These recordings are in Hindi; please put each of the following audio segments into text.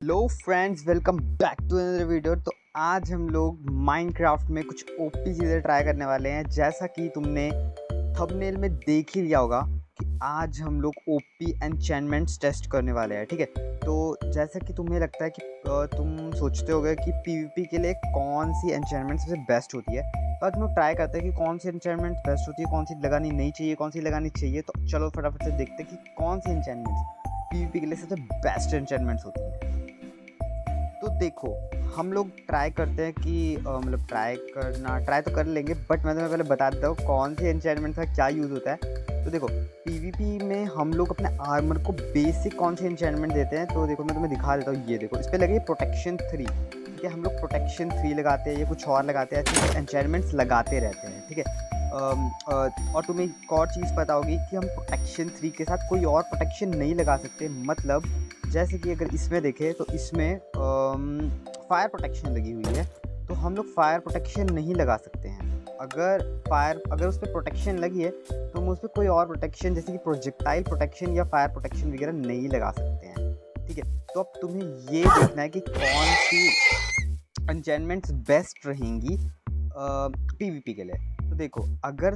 Hello friends, welcome back to another video. तो आज हम लोग माइनक्राफ्ट में कुछ ओपी चीज़ें ट्राई करने वाले हैं। जैसा कि तुमने थंबनेल में देख ही लिया होगा कि आज हम लोग ओपी एन्चेंटमेंट्स टेस्ट करने वाले हैं। ठीक है, तो जैसा कि तुम्हें लगता है कि तुम सोचते होगे कि पीवीपी के लिए कौन सी एन्चेंटमेंट सबसे बेस्ट होती है। तो आज हम लोग ट्राई करते हैं कि कौन सी एन्चेंटमेंट बेस्ट होती है, कौन सी लगानी नहीं चाहिए, कौन सी लगानी चाहिए। तो चलो फटाफट से देखते हैं कि कौन सी एन्चेंटमेंट्स पीवीपी के लिए सबसे बेस्ट एन्चेंटमेंट्स होती है। तो देखो, हम लोग ट्राई करते हैं कि मतलब ट्राई तो कर लेंगे, बट मैं तुम्हें पहले बता देता हूँ कौन सी एन्चेंटमेंट का क्या यूज़ होता है। तो देखो, पीवीपी में हम लोग अपने आर्मर को बेसिक कौन सी एन्चेंटमेंट देते हैं। तो देखो, मैं तुम्हें दिखा देता हूँ। ये देखो, इस पर लगी प्रोटेक्शन 3। ठीक है, हम लोग प्रोटेक्शन 3 लगाते हैं या कुछ और लगाते हैं, ऐसे एन्चेंटमेंट्स लगाते रहते हैं। ठीक है, और तुम्हें एक और चीज़ पता होगी कि हम प्रोटेक्शन 3 के साथ कोई और प्रोटेक्शन नहीं लगा सकते। मतलब जैसे कि अगर इसमें देखें तो इसमें फायर प्रोटेक्शन लगी हुई है, तो हम लोग फायर प्रोटेक्शन नहीं लगा सकते हैं। अगर उस पर प्रोटेक्शन लगी है तो हम उस पर कोई और प्रोटेक्शन जैसे कि प्रोजेक्टाइल प्रोटेक्शन या फायर प्रोटेक्शन वगैरह नहीं लगा सकते हैं। ठीक है, तो अब तुम्हें ये देखना है कि कौन सी एन्चेंटमेंट्स बेस्ट रहेंगी पीवीपी के लिए। तो देखो, अगर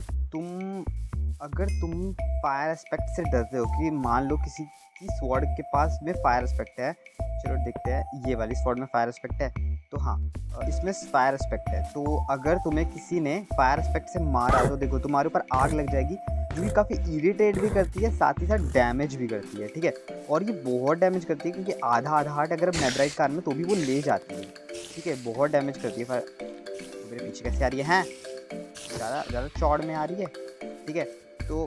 तुम फायर एस्पेक्ट से डरते हो कि मान लो किसी की स्वॉर्ड के पास में फायर एस्पेक्ट है। चलो देखते हैं, ये वाली स्वॉर्ड में फायर एस्पेक्ट है, तो हाँ, इसमें फायर एस्पेक्ट है। तो अगर तुम्हें किसी ने फायर एस्पेक्ट से मारा तो देखो तुम्हारे ऊपर आग लग जाएगी, जो कि काफ़ी इरिटेट भी करती है, साथ ही साथ डैमेज भी करती है। ठीक है, और ये बहुत डैमेज करती है, क्योंकि आधा आधा हार्ट अगर नेदराइट कार में तो भी वो ले जाती है। ठीक है, बहुत डैमेज करती है। मेरे पीछे कैसे आ रही है? ज़्यादा चौड़ में आ रही है। ठीक है, तो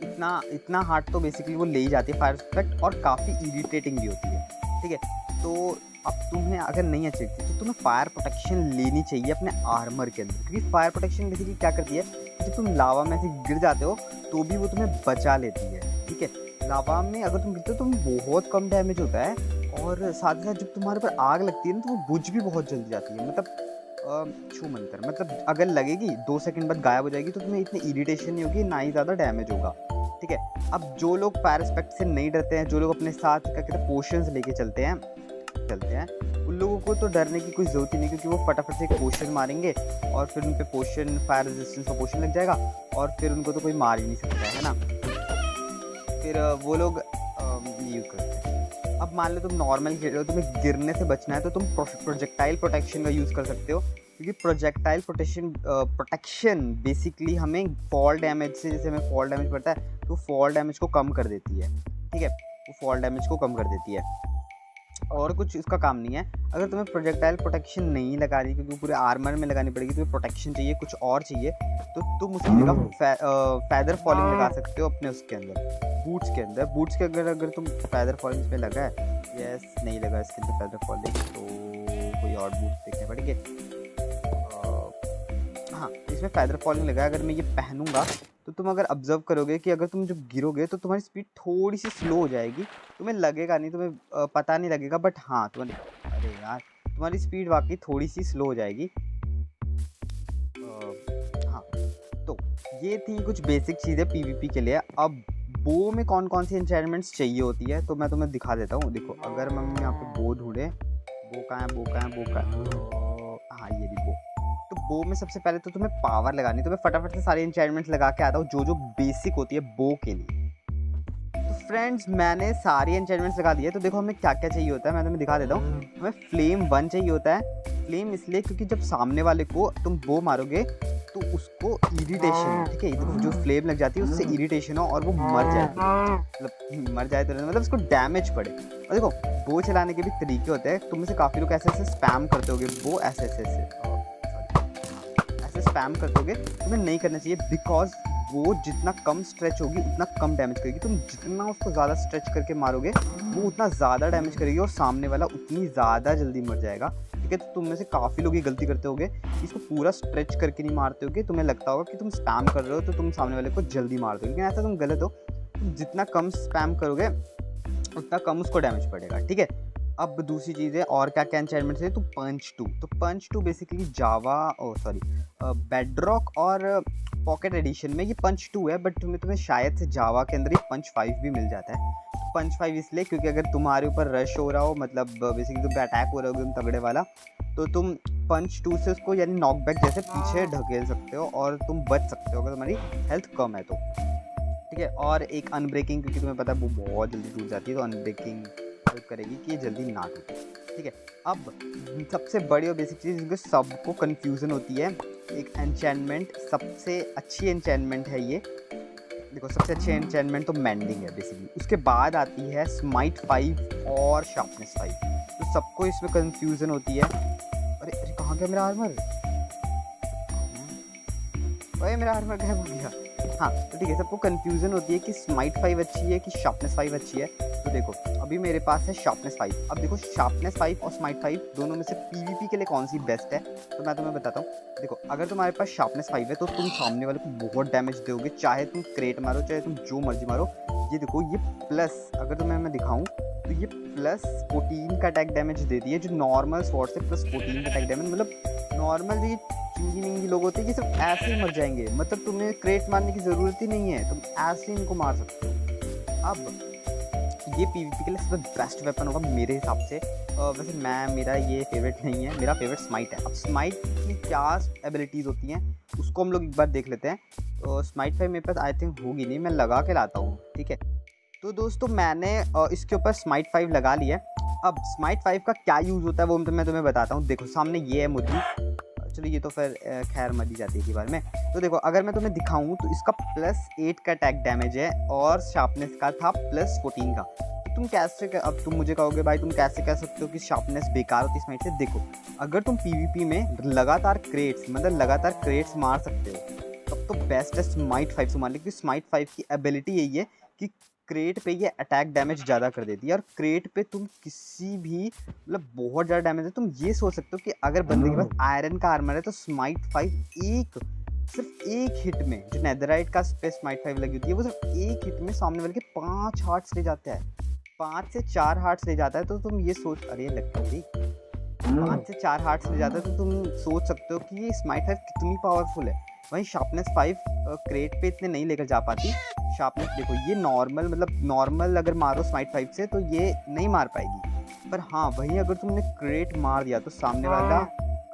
इतना इतना हार्ड तो बेसिकली वो ले ही जाती है फायर एस्पेक्ट, और काफ़ी इरिटेटिंग भी होती है। ठीक है, तो अब तुम्हें अगर नहीं अच्छी लगती तो तुम्हें फायर प्रोटेक्शन लेनी चाहिए अपने आर्मर के अंदर, क्योंकि फायर प्रोटेक्शन बेसिकली क्या करती है, जब तुम लावा में से गिर जाते हो तो भी वो तुम्हें बचा लेती है। ठीक है, लावा में अगर तुम गिरते हो तो बहुत कम डैमेज होता है, और साथ ही साथ जब तुम्हारे ऊपर आग लगती है ना तो वो बुझ भी बहुत जल्दी जाती है। मतलब छू मंतर, मतलब अगर लगेगी 2 सेकंड बाद गायब हो जाएगी, तो तुम्हें इतनी इरिटेशन नहीं होगी, ना ही ज़्यादा डैमेज होगा। ठीक है, अब जो लोग फायर एस्पेक्ट से नहीं डरते हैं, जो लोग अपने साथ क्या कहते हैं पोशंस लेके चलते हैं, उन लोगों को तो डरने की कोई ज़रूरत ही नहीं, क्योंकि वो फटाफट से एक पोशन मारेंगे और फिर उन पे पोशन फायर रेजिस्टेंस का पोशन लग जाएगा, और फिर उनको तो कोई मार ही नहीं सकता है ना। फिर वो लोग यूज़ करते हैं। अब मान लो तुम नॉर्मल खेल रहे हो, तुम्हें गिरने से बचना है, तो तुम प्रोजेक्टाइल प्रोटेक्शन का यूज़ कर सकते हो, क्योंकि प्रोजेक्टाइल प्रोटेक्शन बेसिकली हमें फॉल डैमेज से, जैसे हमें फॉल डैमेज पड़ता है तो फॉल डैमेज को कम कर देती है। ठीक है, वो फॉल डैमेज को कम कर देती है, और कुछ इसका काम नहीं है। अगर तुम्हें प्रोजेक्टाइल प्रोटेक्शन नहीं लगा रही, क्योंकि पूरे आर्मर में लगानी पड़ेगी, तुम्हें प्रोटेक्शन चाहिए, कुछ और चाहिए, तो तुम उसकी जगह फैदर फॉलिंग लगा सकते हो अपने उसके अंदर, बूट्स के अंदर। बूट्स के अगर तुम फैदर फॉलिंग इसमें लगा है, यस नहीं लगा इसके अंदर फैदर फॉलिंग, तो कोई और बूट्स देखने पड़ेंगे। हाँ, इसमें फैदर फॉलिंग लगा है। अगर मैं ये पहनूंगा तो तुम अगर ऑब्जर्व करोगे कि अगर तुम जब गिरोगे तो तुम्हारी स्पीड थोड़ी सी स्लो हो जाएगी। तुम्हें लगेगा नहीं, तुम्हें पता नहीं लगेगा, बट हाँ तुम्हारी, अरे यार, तुम्हारी स्पीड वाकई थोड़ी सी स्लो हो जाएगी। हाँ, तो ये थी कुछ बेसिक चीज़ें पीवीपी के लिए। अब बो में कौन कौन सी एन्चायरमेंट्स चाहिए होती है तो मैं तुम्हें दिखा देता हूँ। देखो, अगर हम यहाँ पे बो ढूंढे, बो कहाँ है, बो कहाँ है, बो कहाँ है, तो हाँ ये भी बो। तो बो में सबसे पहले तो तुम्हें पावर लगानी, तो मैं फटाफट से सारी एन्चायरमेंट्स लगा के आता हूँ जो जो बेसिक होती है बो के लिए। तो फ्रेंड्स, मैंने सारी एन्चायरमेंट्स लगा दी है। तो देखो, हमें क्या क्या चाहिए होता है, मैं तुम्हें दिखा देता हूँ। हमें फ्लेम 1 चाहिए होता है। फ्लेम इसलिए क्योंकि जब सामने वाले को तुम बो मारोगे तो उसको इरिटेशन हो। ठीक है, देखो जो फ्लेम लग जाती है उससे इरिटेशन हो और वो मर जाए, मतलब मर जाए तो मतलब उसको डैमेज पड़े। और देखो, बो चलाने के भी तरीके होते हैं। तुम में से काफ़ी लोग ऐसे ऐसे स्पैम करते होगे बो, ऐसे स्पैम करते होगे। तुम्हें नहीं करना चाहिए, बिकॉज वो जितना कम स्ट्रेच होगी उतना कम डैमेज करेगी। तुम जितना उसको ज़्यादा स्ट्रेच करके मारोगे वो उतना ज़्यादा डैमेज करेगी, और सामने वाला उतनी ज़्यादा जल्दी मर जाएगा। ठीक है, तो तुम में से काफ़ी लोग ये गलती करते होगे, इसको पूरा स्ट्रेच करके नहीं मारते होगे। तुम्हें लगता होगा कि तुम स्पैम कर रहे हो तो तुम सामने वाले को जल्दी मार दो, लेकिन ऐसा तुम गलत हो। तुम जितना कम स्पैम करोगे उतना कम उसको डैमेज पड़ेगा। ठीक है, अब दूसरी चीज़ है, और क्या क्या एन्चायरमेंट्स है, तो पंच 2 बेसिकली जावा बेडरॉक और पॉकेट एडिशन में ये पंच 2 है, बट तुम्हें शायद से जावा के अंदर ही पंच 5 भी मिल जाता है। पंच 5 इसलिए क्योंकि अगर तुम्हारे ऊपर रश हो रहा हो, मतलब बेसिकली तुम पे अटैक हो रहा हो एकदम तगड़े वाला, तो तुम पंच 2 से उसको यानी नॉकबैक जैसे पीछे ढकेल सकते हो और तुम बच सकते हो अगर तुम्हारी हेल्थ कम है तो, ठीक है। और एक अनब्रेकिंग, क्योंकि तुम्हें पता है वो बहुत जल्दी टूट जाती है, तो अनब्रेकिंग हेल्प करेगी कि ये जल्दी ना टूटे, ठीक है। अब सबसे बड़ी और बेसिक चीज़ जिनको सबको कन्फ्यूज़न होती है, एक एन्चेंटमेंट, सबसे अच्छी एन्चेंटमेंट है ये। देखो सबसे अच्छी एन्चेंटमेंट तो मेंडिंग है बेसिकली, उसके बाद आती है स्माइट 5 और शार्पनेस 5। तो सबको इसमें कन्फ्यूज़न होती है, अरे अरे कहाँ गया मेरा आर्मर, अरे मेरा आर्मर गायब हो गया। हाँ तो ठीक है, सबको कन्फ्यूज़न होती है कि स्माइट 5 अच्छी है कि शार्पनेस 5 अच्छी है। तो देखो अभी मेरे पास है शार्पनेस 5। अब देखो शार्पनेस 5 और स्माइट 5 दोनों में से पीवीपी के लिए कौन सी बेस्ट है, तो मैं तुम्हें बताता हूँ। देखो अगर तुम्हारे पास शार्पनेस 5 है तो तुम सामने वाले को बहुत डैमेज दोगे, चाहे तुम क्रेट मारो चाहे तुम जो मर्जी मारो। ये देखो ये प्लस, अगर तुम्हें मैं दिखाऊँ तो ये प्लस 14 का अटैक डैमेज देती है, जो नॉर्मल स्वॉर्ड से प्लस 14 का अटैक डैमेज, मतलब नॉर्मल ये चूंगी मिंगी लोग होते हैं ये सब ऐसे ही मर जाएंगे, मतलब तुम्हें क्रेट मारने की ज़रूरत ही नहीं है, तुम ऐसे ही इनको मार सकते हो। अब ये पीवीपी के लिए सबसे बेस्ट वेपन होगा मेरे हिसाब से। वैसे मेरा ये फेवरेट नहीं है, मेरा फेवरेट स्माइट है। अब स्माइट की क्या एबिलिटीज़ होती हैं उसको हम लोग एक बार देख लेते हैं। तो स्माइट 5 मेरे पास आई थिंक होगी नहीं, मैं लगा के लाता हूँ, ठीक है। तो दोस्तों मैंने इसके ऊपर स्माइट 5 लगा लिया। अब स्माइट 5 का क्या यूज़ होता है वो मैं तुम्हें बताता हूँ। देखो सामने ये है मुर्गी, चलो ये तो फिर खैर मर ही जाती है बार में। तो देखो अगर मैं तुम्हें दिखाऊं तो इसका +8 का अटैक डैमेज है और शार्पनेस का था +14 का। तो तुम कैसे अब तुम मुझे कहोगे भाई तुम कैसे कह सकते हो कि शार्पनेस बेकार होती है स्माइट से। देखो अगर तुम पीवीपी में लगातार क्रेट्स, मतलब लगातार क्रेट्स मार सकते हो, तब तो बेस्ट है स्माइट 5 से मारने, क्योंकि स्माइट 5 की एबिलिटी यही है कि क्रेट पे ये अटैक डैमेज ज़्यादा कर देती है, और क्रेट पे तुम किसी भी मतलब बहुत ज़्यादा डैमेज है। तुम ये सोच सकते हो कि अगर बंदे के पास आयरन का आर्मर है तो स्माइट 5 सिर्फ एक हिट में, जो नेदराइट का पे स्माइट 5 लगी होती है वो सिर्फ एक हिट में सामने वाले के 5 हार्ट्स ले जाता है, 5 से 4 हार्ट्स ले जाता है। तो तुम ये सोच, अरे लगता है 5 से 4 हार्ट्स ले जाता है, तो तुम सोच सकते हो कि ये स्माइट 5 कितनी पावरफुल है। वहीं शार्पनेस 5 क्रेट पे इतने नहीं लेकर जा पाती। शार्पनेस देखो ये नॉर्मल, मतलब नॉर्मल अगर मारो स्माइट 5 से तो ये नहीं मार पाएगी, पर हाँ वहीं अगर तुमने क्रेट मार दिया तो सामने वाला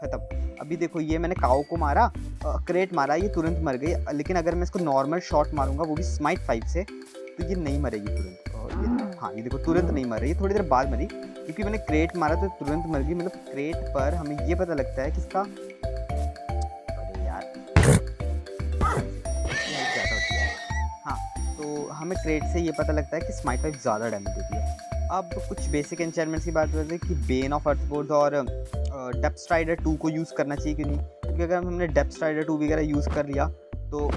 खत्म। अभी देखो ये मैंने काऊ को मारा, क्रेट मारा, ये तुरंत मर गई, लेकिन अगर मैं इसको नॉर्मल शॉट मारूंगा वो भी स्माइट 5 से तो ये नहीं मरेगी तुरंत। और हाँ ये देखो तुरंत नहीं मर रही, थोड़ी देर बाद मरी, क्योंकि मैंने क्रेट मारा तो तुरंत मर गई। मतलब क्रेट पर हमें ये पता लगता है कि इसका, अरे यार ज़्यादा होती है। हाँ तो हमें क्रेट से ये पता लगता है कि स्माइट 5 ज़्यादा डैमेज देती है। अब कुछ बेसिक एन्चेंटमेंट्स की बात करते हैं कि बेन ऑफ अर्थबोर्ड्स और डेप्थ स्ट्राइडर 2 को यूज़ करना चाहिए कि नहीं, क्योंकि अगर हमने डेप्थ स्ट्राइडर 2 वगैरह यूज़ कर लिया तो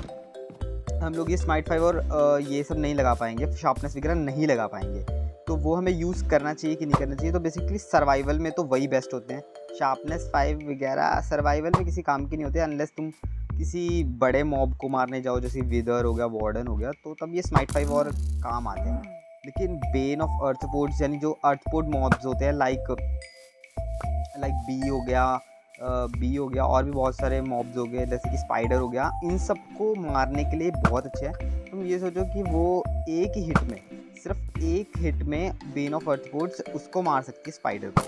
हम लोग ये स्माइट 5 और ये सब नहीं लगा पाएंगे, शार्पनेस वगैरह नहीं लगा पाएंगे। तो वो हमें यूज़ करना चाहिए कि नहीं करना चाहिए। तो बेसिकली सर्वाइवल में तो वही बेस्ट होते हैं, शार्पनेस 5 वगैरह सर्वाइवल में किसी काम की नहीं होते, अनलेस तुम किसी बड़े मॉब को मारने जाओ जैसे विदर हो गया, वार्डन हो गया, तो तब ये स्माइट 5 और काम आते हैं। लेकिन बेन ऑफ अर्थपोर्ट्स यानी जो अर्थपोर्ट मॉब्स होते हैं लाइक बी हो गया और भी बहुत सारे मॉब्स हो गए जैसे कि स्पाइडर हो गया, इन सबको मारने के लिए बहुत अच्छे हैं। तुम ये सोचो कि वो एक ही हिट में, सिर्फ एक हिट में बेन ऑफ अर्थपोर्ट्स उसको मार सकती है स्पाइडर को,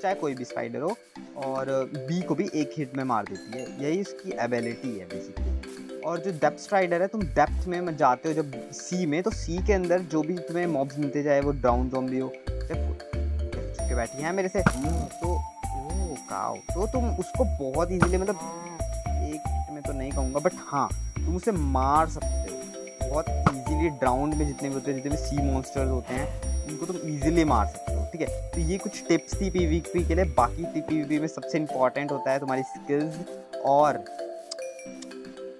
चाहे कोई भी स्पाइडर हो, और बी को भी एक हिट में मार देती है। यही उसकी एबिलिटी है बेसिकली। और जो डेप्थ स्ट्राइडर है, तुम डेप्थ में जाते हो जब सी में, तो सी के अंदर जो भी तुम्हें मॉब्स मिलते जाए वो डाउन ज़ॉम्बी हो, चुपके बैठी हैं मेरे से, तो तुम उसको बहुत इजीली, मतलब एक हिट में तो नहीं कहूँगा बट हाँ तुम उसे मार सकते हो बहुत इजीली। ड्राउंड में जितने भी होते हैं, जितने भी सी मॉन्स्टर्स होते हैं, उनको तुम इजीली मार सकते हो, ठीक है। तो ये कुछ टिप्स थी पीवीपी के लिए। बाकी पीवीपी में सबसे इंपॉर्टेंट होता है तुम्हारी स्किल्स और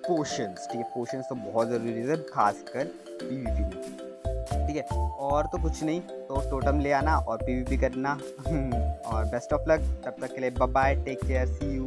पोशंस, ठीक है। पोशंस तो बहुत ज़रूरी है खासकर पीवीपी में, ठीक है। और तो कुछ नहीं, तो टोटम ले आना और पीवीपी करना और बेस्ट ऑफ लक। तब तक के लिए bye bye, take care, see you.